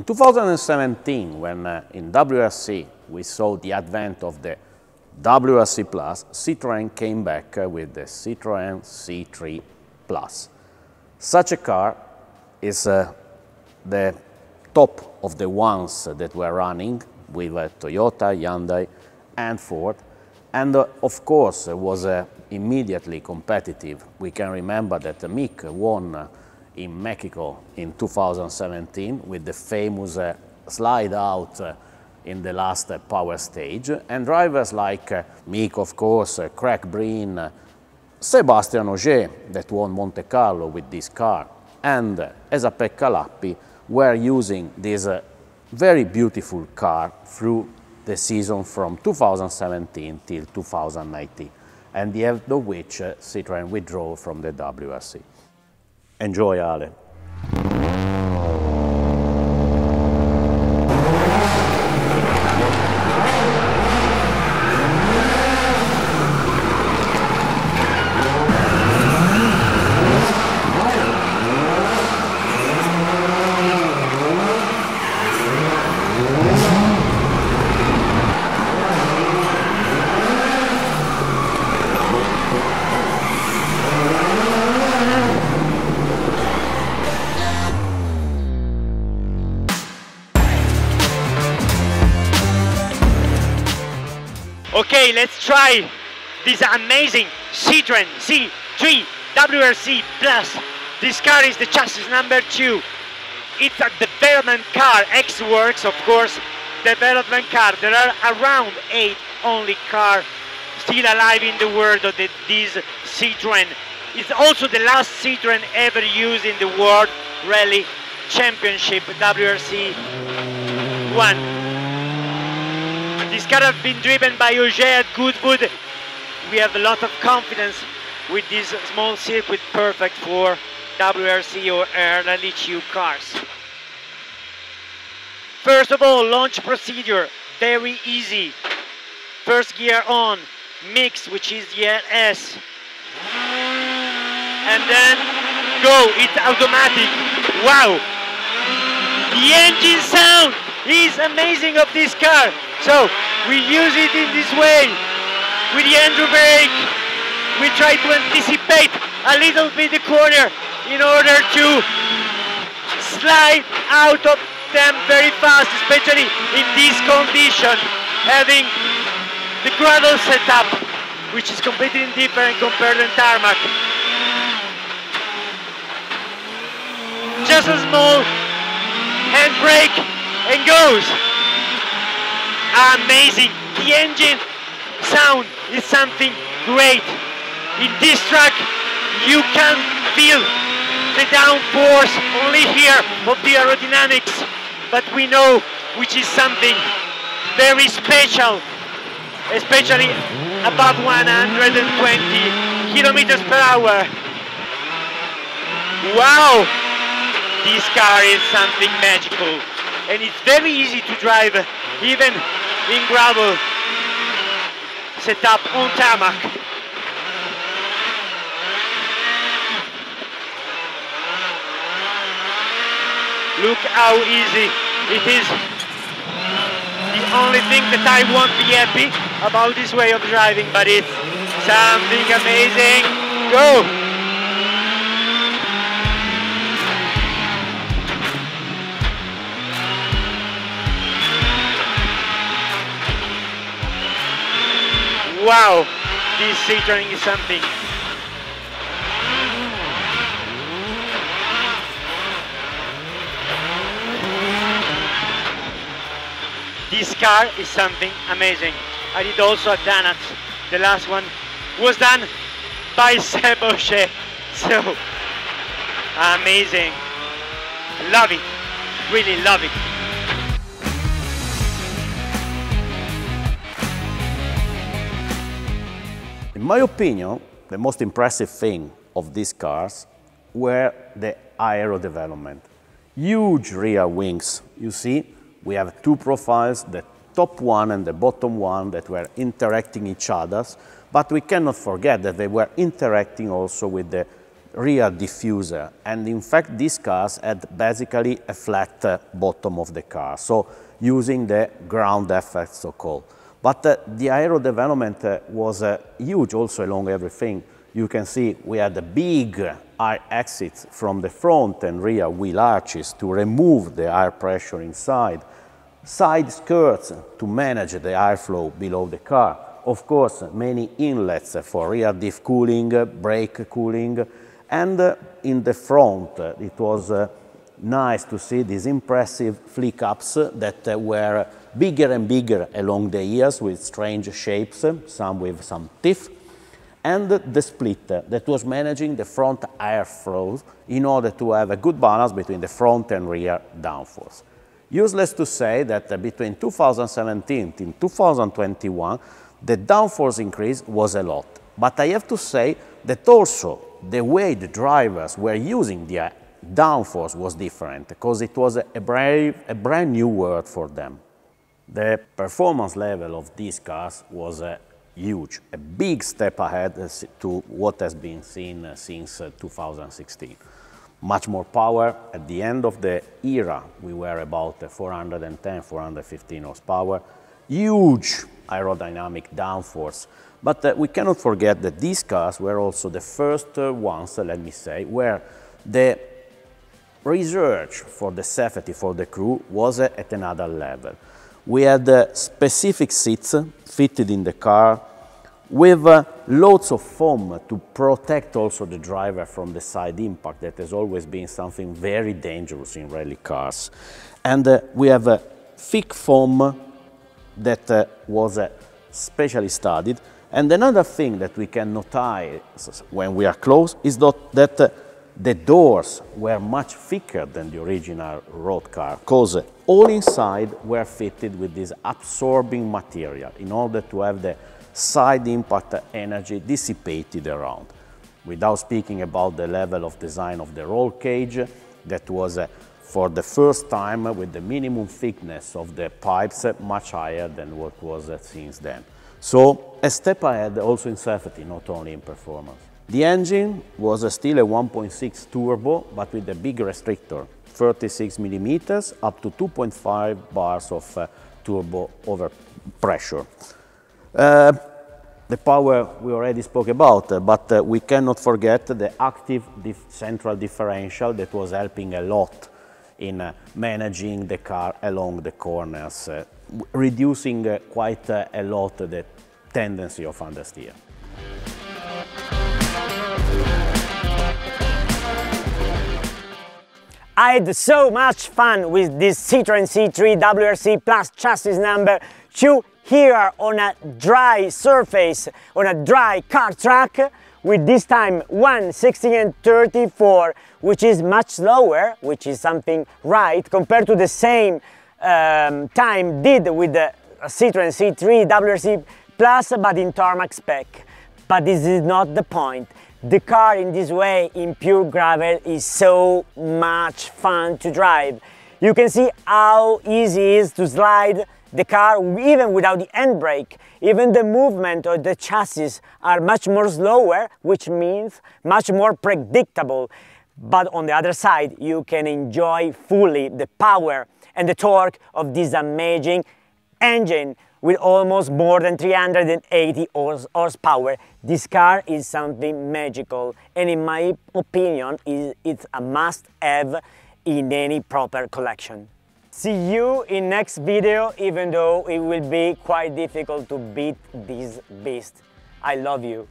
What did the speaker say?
In 2017, when in WRC we saw the advent of the WRC Plus, Citroën came back with the Citroën C3 Plus. Such a car is the top of the ones that were running with Toyota, Hyundai and Ford, and of course was immediately competitive. We can remember that Mick won in Mexico in 2017 with the famous slide out in the last power stage, and drivers like Mick, of course, Craig Breen, Sébastien Ogier that won Monte Carlo with this car, and Esa-Pekka Lappi were using this very beautiful car through the season from 2017 till 2019, and the end of which Citroën withdrew from the WRC. Enjoy, Ale. Okay, let's try this amazing Citroën C3 WRC Plus. This car is the chassis number 2. It's a development car, ex-works of course, development car. There are around 8 only cars still alive in the world of this Citroën. It's also the last Citroën ever used in the World Rally Championship, WRC 1. This car has been driven by Ogier at Goodwood. We have a lot of confidence with this small circuit, perfect for WRC or Rally 2 cars. First of all, launch procedure, very easy. First gear on, mix, which is the LS. And then go, it's automatic. Wow! The engine sound is amazing of this car. So we use it in this way. With the hand brake, we try to anticipate a little bit the corner in order to slide out of them very fast, especially in this condition, having the gravel setup, which is completely different compared to tarmac. Just a small hand brake and goes. Amazing. The engine sound is something great. In this track you can feel the downforce only here of the aerodynamics, but we know which is something very special, especially above 120 kilometers per hour. Wow! This car is something magical, and it's very easy to drive even in gravel setup on tarmac. Look how easy it is. The only thing that I won't be happy about this way of driving, but it's something amazing. Go! Wow, this Citroën is something. This car is something amazing. I did also a Danat. The last one was done by Seb Ogier. So, amazing. Love it. Really love it. In my opinion, the most impressive thing of these cars were the aero development. Huge rear wings. You see, we have two profiles, the top one and the bottom one, that were interacting each other, but we cannot forget that they were interacting also with the rear diffuser, and in fact these cars had basically a flat bottom of the car, so using the ground effect, so-called. But the aero development was huge also along everything. You can see we had a big air exits from the front and rear wheel arches to remove the air pressure inside, side skirts to manage the airflow below the car, of course many inlets for rear diff cooling, brake cooling, and in the front it was nice to see these impressive flea caps that were bigger and bigger along the years with strange shapes, some with some teeth, and the split that was managing the front airflow in order to have a good balance between the front and rear downforce. Useless to say that between 2017 and 2021 the downforce increase was a lot, but I have to say that also the way the drivers were using the downforce was different, because it was a brand new world for them. The performance level of these cars was huge, a big step ahead to what has been seen since 2016. Much more power. At the end of the era, we were about 410, 415 horsepower, huge aerodynamic downforce. But we cannot forget that these cars were also the first ones, let me say, where the research for the safety for the crew was at another level. We had specific seats fitted in the car with loads of foam to protect also the driver from the side impact. That has always been something very dangerous in rally cars. And we have a thick foam that was specially studied. And another thing that we can notice when we are close is that the doors were much thicker than the original road car, because all inside were fitted with this absorbing material in order to have the side impact energy dissipated around. Without speaking about the level of design of the roll cage, that was for the first time with the minimum thickness of the pipes much higher than what was since then. So a step ahead also in safety, not only in performance. The engine was still a 1.6 turbo, but with a big restrictor, 36 millimeters up to 2.5 bars of turbo over pressure. The power we already spoke about, but we cannot forget the active central differential that was helping a lot in managing the car along the corners, reducing quite a lot the tendency of understeer. I had so much fun with this Citroën C3 WRC Plus chassis number 2 here on a dry surface, on a dry car track, with this time 1:16:34, which is much slower, which is something right, compared to the same time did with the Citroën C3 WRC Plus, but in tarmac spec. But this is not the point. The car in this way, in pure gravel, is so much fun to drive. You can see how easy it is to slide the car even without the handbrake. Even the movement of the chassis are much more slower, which means much more predictable. But on the other side, you can enjoy fully the power and the torque of this amazing engine with almost more than 380 horsepower. This car is something magical, and in my opinion, it's a must-have in any proper collection. See you in next video, even though it will be quite difficult to beat this beast. I love you.